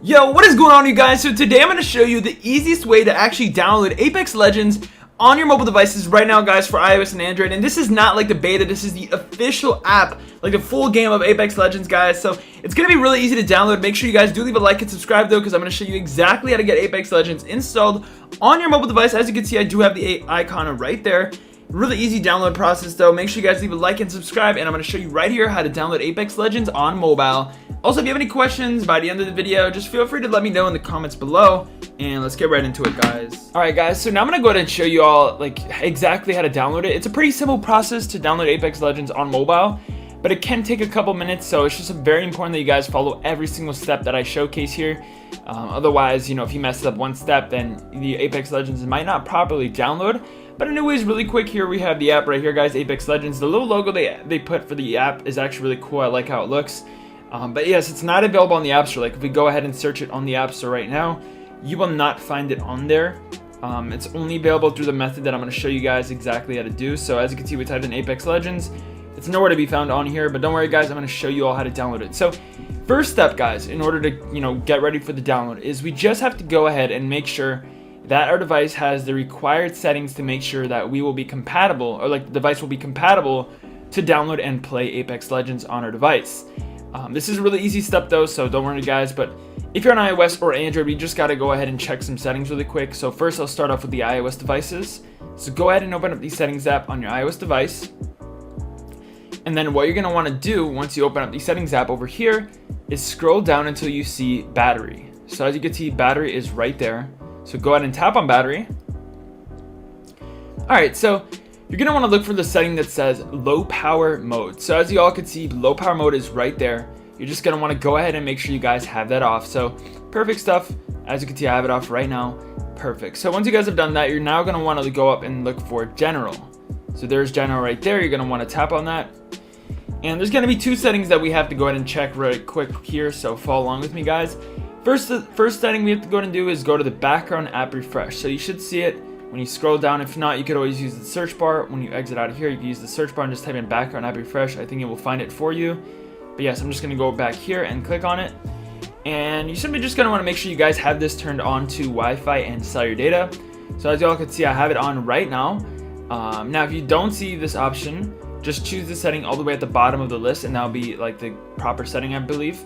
Yo, what is going on, you guys? So today I'm going to show you the easiest way to actually download Apex Legends on your mobile devices right now, guys, for iOS and Android. And this is not like the beta, this is the official app, like the full game of Apex Legends, guys. So it's going to be really easy to download. Make sure you guys do leave a like and subscribe though, because I'm going to show you exactly how to get Apex Legends installed on your mobile device. As you can see, I do have the icon right there. Really easy download process though. Make sure you guys leave a like and subscribe, and I'm going to show you right here how to download Apex Legends on mobile. Also, if you have any questions by the end of the video, just feel free to let me know in the comments below, and let's get right into it, guys. Alright guys, so now I'm going to go ahead and show you all like exactly how to download it. It's a pretty simple process to download Apex Legends on mobile, but it can take a couple minutes, so it's just very important that you guys follow every single step that I showcase here. Otherwise, you know, if you mess up one step, then the Apex Legends might not properly download. But anyways, really quick, here we have the app right here, guys, Apex Legends. The little logo they put for the app is actually really cool. I like how it looks. But yes, it's not available on the App Store. Like, if we go ahead and search it on the App Store right now, you will not find it on there. It's only available through the method that I'm going to show you guys exactly how to do. So as you can see, we typed in Apex Legends. It's nowhere to be found on here, but don't worry, guys, I'm going to show you all how to download it. So first step, guys, in order to, you know, get ready for the download, is we just have to go ahead and make sure that our device has the required settings to make sure that we will be compatible, or like the device will be compatible to download and play Apex Legends on our device. This is a really easy step though, so don't worry, guys. But if you're on iOS or Android, we just got to go ahead and check some settings really quick. So first, I'll start off with the iOS devices. So go ahead and open up the settings app on your iOS device. And then what you're going to want to do once you open up the settings app over here is scroll down until you see battery. So as you can see, battery is right there. So go ahead and tap on battery. Alright, so you're going to want to look for the setting that says low power mode. So as you all can see, low power mode is right there. You're just going to want to go ahead and make sure you guys have that off. So perfect stuff. As you can see, I have it off right now. Perfect. So once you guys have done that, you're now going to want to go up and look for general. So there's general right there. You're going to want to tap on that. And there's going to be two settings that we have to go ahead and check right quick here. So follow along with me, guys. First setting we have to go ahead and do is go to the background app refresh. So you should see it when you scroll down. If not, you could always use the search bar. When you exit out of here, you can use the search bar and just type in background app refresh. I think it will find it for you. But yes, I'm just going to go back here and click on it. And you simply just going to want to make sure you guys have this turned on to Wi-Fi and cellular data. So as you all can see, I have it on right now. Now, if you don't see this option, just choose the setting all the way at the bottom of the list, and that'll be like the proper setting, I believe.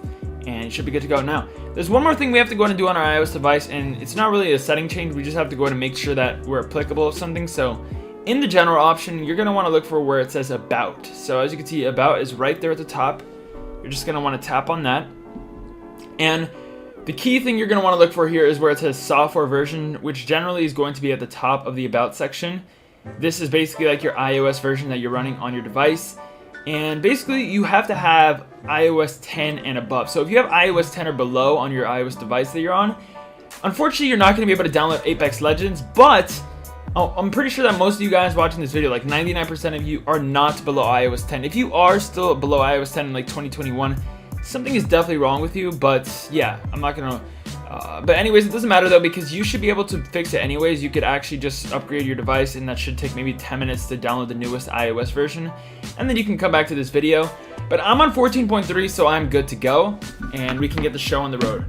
And you should be good to go. Now, there's one more thing we have to go ahead and do on our iOS device, and it's not really a setting change. We just have to go ahead and make sure that we're applicable of something. So in the general option, you're going to want to look for where it says about. So as you can see, about is right there at the top. You're just going to want to tap on that. And the key thing you're going to want to look for here is where it says software version, which generally is going to be at the top of the about section. This is basically like your iOS version that you're running on your device. And basically, you have to have iOS 10 and above. So if you have iOS 10 or below on your iOS device that you're on, unfortunately, you're not going to be able to download Apex Legends. But I'm pretty sure that most of you guys watching this video, like 99% of you, are not below iOS 10. If you are still below iOS 10 in like 2021, something is definitely wrong with you. But yeah, I'm not going to... but anyways, it doesn't matter though, because you should be able to fix it anyways. You could actually just upgrade your device, and that should take maybe 10 minutes to download the newest iOS version, and then you can come back to this video. But I'm on 14.3, so I'm good to go, and we can get the show on the road.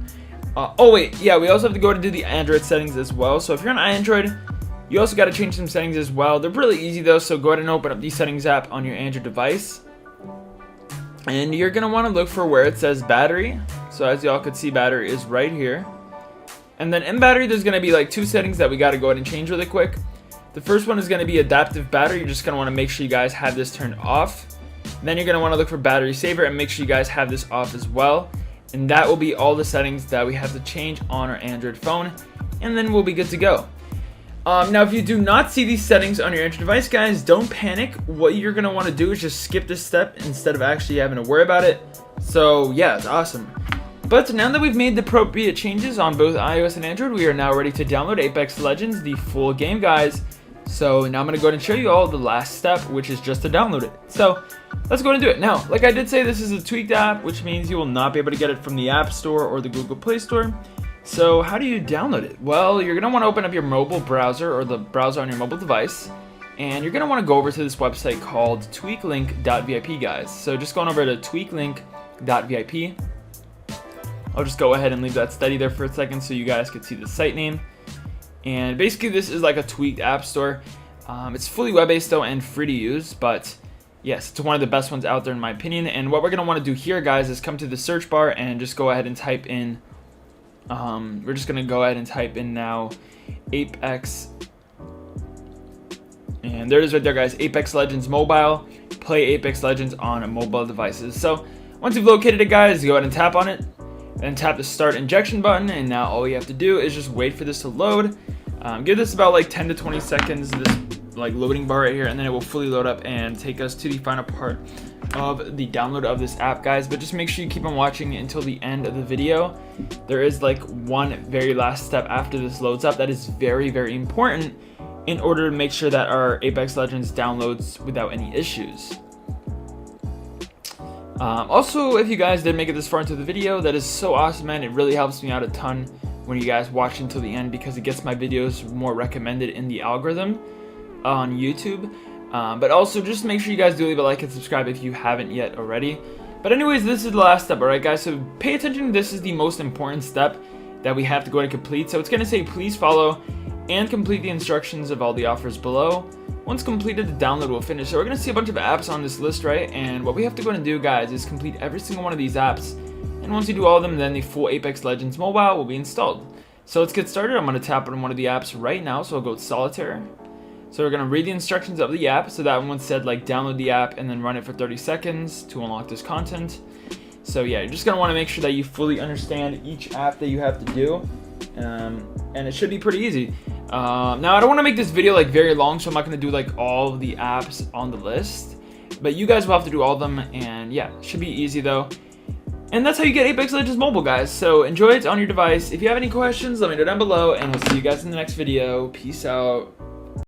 Oh wait, yeah, we also have to go to do the Android settings as well. So if you're on Android, you also got to change some settings as well. They're really easy though, so go ahead and open up the settings app on your Android device, and you're gonna want to look for where it says battery. So as y'all could see, battery is right here. And then in battery, there's going to be like two settings that we got to go ahead and change really quick. The first one is going to be adaptive battery. You're just going to want to make sure you guys have this turned off. Then you're going to want to look for battery saver and make sure you guys have this off as well. And that will be all the settings that we have to change on our Android phone. And then we'll be good to go. Now, if you do not see these settings on your Android device, guys, don't panic. What you're going to want to do is just skip this step instead of actually having to worry about it. So yeah, it's awesome. But now that we've made the appropriate changes on both iOS and Android, we are now ready to download Apex Legends, the full game, guys. So now I'm going to go ahead and show you all the last step, which is just to download it. So let's go ahead and do it. Now, like I did say, this is a tweaked app, which means you will not be able to get it from the App Store or the Google Play Store. So how do you download it? Well, you're going to want to open up your mobile browser, or the browser on your mobile device. And you're going to want to go over to this website called tweaklink.vip, guys. So just going over to tweaklink.vip. I'll just go ahead and leave that steady there for a second so you guys can see the site name. And basically this is like a tweaked app store. It's fully web-based though and free to use, but yes, it's one of the best ones out there in my opinion. And what we're going to want to do here, guys, is come to the search bar and just go ahead and type in, we're just going to go ahead and type in now Apex. And there it is right there, guys, Apex Legends Mobile. Play Apex Legends on mobile devices. So once you've located it, guys, go ahead and tap on it. Then tap the start injection button, and now all you have to do is just wait for this to load. Give this about like 10 to 20 seconds, this like loading bar right here, and then it will fully load up and take us to the final part of the download of this app, guys. But just make sure you keep on watching until the end of the video. There is like one very last step after this loads up that is very, very important in order to make sure that our Apex Legends downloads without any issues. Also, if you guys did make it this far into the video, that is so awesome, man. It really helps me out a ton when you guys watch until the end, because it gets my videos more recommended in the algorithm on YouTube. But also just make sure you guys do leave a like and subscribe if you haven't yet already. But anyways, this is the last step, alright guys, so pay attention. This is the most important step that we have to go ahead and complete. So it's going to say please follow and complete the instructions of all the offers below. Once completed, the download will finish. So we're going to see a bunch of apps on this list, right? And what we have to go and do, guys, is complete every single one of these apps. And once you do all of them, then the full Apex Legends Mobile will be installed. So let's get started. I'm going to tap on one of the apps right now. So I'll go to Solitaire. So we're going to read the instructions of the app. So that one said like download the app and then run it for 30 seconds to unlock this content. So yeah, you're just going to want to make sure that you fully understand each app that you have to do. And it should be pretty easy. Now I don't want to make this video like very long, so I'm not going to do like all of the apps on the list, but you guys will have to do all of them. And yeah, it should be easy though. And that's how you get Apex Legends Mobile, guys. So enjoy it on your device. If you have any questions, let me know down below, and we'll see you guys in the next video. Peace out.